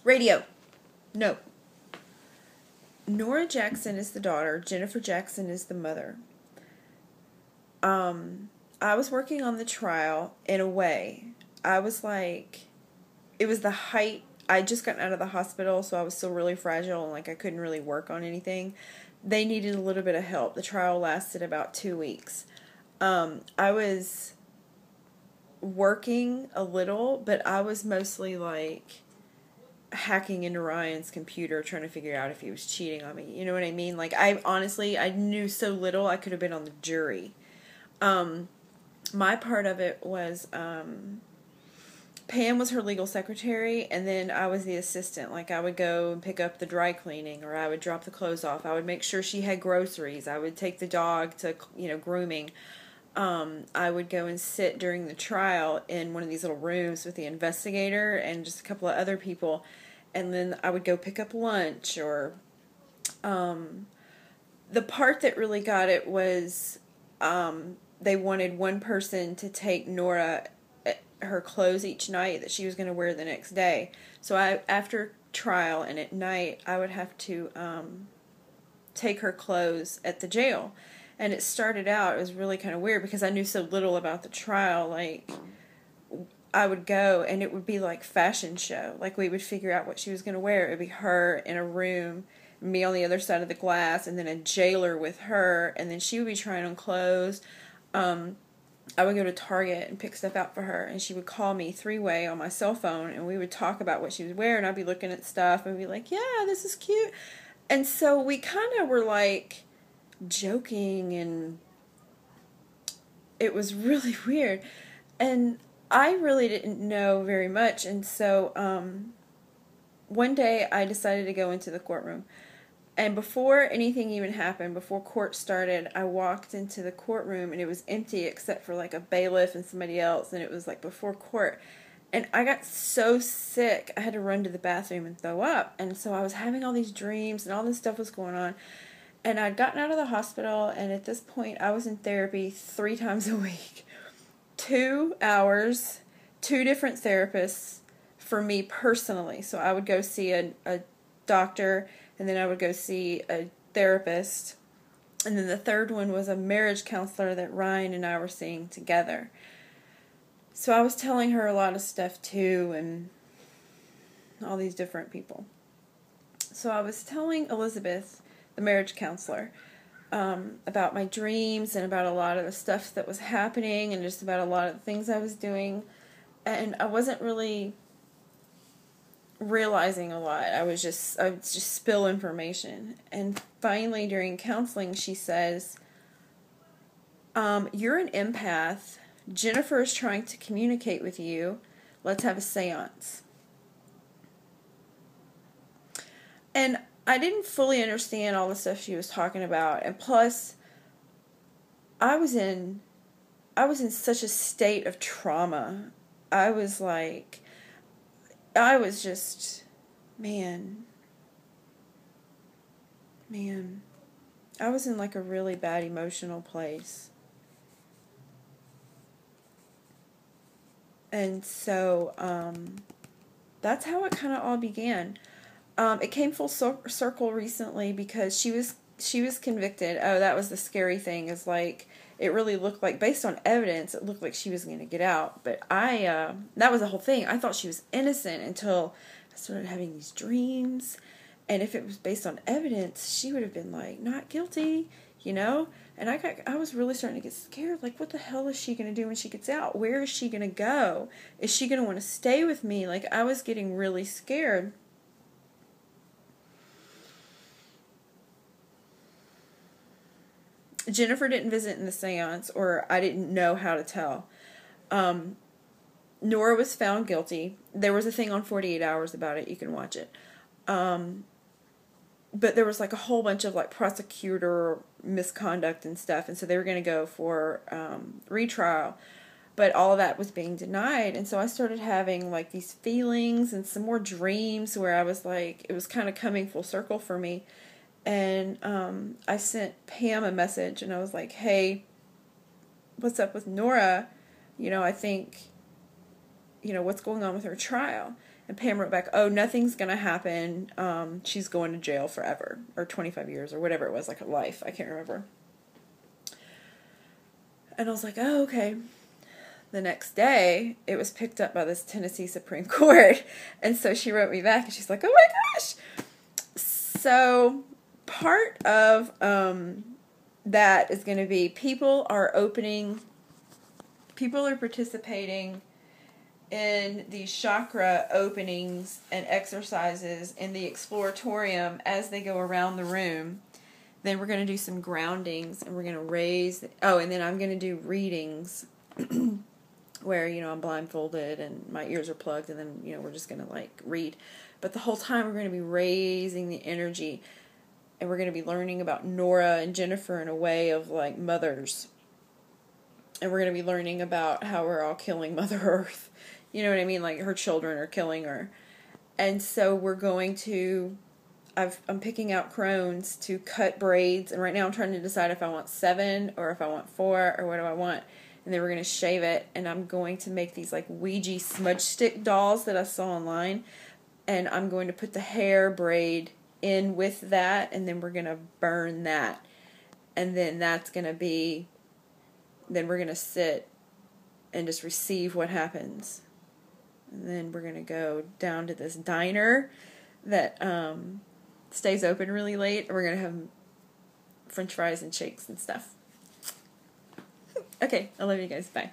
Radio. No. Nora Jackson is the daughter. Jennifer Jackson is the mother. I was working on the trial in a way. I was like, it was the height. I just gotten out of the hospital, so I was still really fragile and like I couldn't really work on anything. They needed a little bit of help. The trial lasted about 2 weeks. I was working a little, but I was mostly like hacking into Ryan's computer trying to figure out if he was cheating on me. You know what I mean? Like, I knew so little, I could have been on the jury. My part of it was, Pam was her legal secretary, and then I was the assistant. Like, I would go and pick up the dry cleaning, or I would drop the clothes off. I would make sure she had groceries. I would take the dog to, grooming. I would go and sit during the trial in one of these little rooms with the investigator and just a couple of other people, and then I would go pick up lunch, or, the part that really got it was, they wanted one person to take Nora her clothes each night that she was going to wear the next day. So after trial and at night, I would have to take her clothes at the jail. And it started out, it was really kind of weird because I knew so little about the trial. Like, I would go and it would be like fashion show. Like, we would figure out what she was going to wear. It would be her in a room, me on the other side of the glass, and then a jailer with her, and then she would be trying on clothes. I would go to Target and pick stuff out for her, and she would call me three-way on my cell phone, and we would talk about what she was wearing. I'd be looking at stuff and be like, yeah, this is cute. And so we kind of were like joking, and it was really weird. And I really didn't know very much, and so one day I decided to go into the courtroom. And before anything even happened, before court started, I walked into the courtroom and it was empty except for like a bailiff and somebody else, and it was like before court. And I got so sick, I had to run to the bathroom and throw up. And so I was having all these dreams and all this stuff was going on. And I'd gotten out of the hospital, and at this point I was in therapy 3 times a week. 2 hours, 2 different therapists for me personally. So I would go see a doctor, and then I would go see a therapist. And then the third one was a marriage counselor that Ryan and I were seeing together. So I was telling her a lot of stuff too, and all these different people. So I was telling Elizabeth, the marriage counselor, about my dreams and about a lot of the stuff that was happening and just about a lot of the things I was doing. And I wasn't really realizing a lot. I would just spill information. And finally, during counseling, she says, you're an empath. Jennifer is trying to communicate with you. Let's have a seance. And I didn't fully understand all the stuff she was talking about. And plus, I was in such a state of trauma. I was just, man, I was in like a really bad emotional place. And so, that's how it kind of all began. It came full circle recently because she was convicted. Oh, that was the scary thing, is like, it really looked like, based on evidence, it looked like she was going to get out. But that was the whole thing. I thought she was innocent until I started having these dreams. And if it was based on evidence, she would have been like, not guilty, And I was really starting to get scared. Like, what the hell is she going to do when she gets out? Where is she going to go? Is she going to want to stay with me? Like, I was getting really scared. Jennifer didn't visit in the seance, or I didn't know how to tell. Nora was found guilty. There was a thing on 48 Hours about it. You can watch it. But there was like a whole bunch of like prosecutor misconduct and stuff, and so they were going to go for retrial. But all of that was being denied, and so I started having like these feelings and some more dreams where I was like, it was kind of coming full circle for me. And I sent Pam a message, and I was like, hey, what's up with Nora? I think, what's going on with her trial? And Pam wrote back, oh, nothing's going to happen. She's going to jail forever, or 25 years, or whatever it was, like a life. I can't remember. And I was like, oh, okay. The next day, it was picked up by this Tennessee Supreme Court. And so she wrote me back, and she's like, oh my gosh. So part of that is going to be people are participating in these chakra openings and exercises in the exploratorium as they go around the room. Then we're going to do some groundings, and we're going to raise, and then I'm going to do readings where, I'm blindfolded and my ears are plugged, and then, we're just going to, read. But the whole time we're going to be raising the energy, and we're going to be learning about Nora and Jennifer in a way of, mothers. And we're going to be learning about how we're all killing Mother Earth. You know what I mean? Like, her children are killing her. And so we're going to, I'm picking out crones to cut braids. And right now I'm trying to decide if I want 7 or if I want 4 or what do I want. And then we're going to shave it. And I'm going to make these, Ouija smudge stick dolls that I saw online. And I'm going to put the hair braid in with that. And then we're going to burn that. And then that's going to be, then we're going to sit and just receive what happens. And then we're going to go down to this diner that stays open really late. And we're going to have French fries and shakes and stuff. Okay, I love you guys. Bye.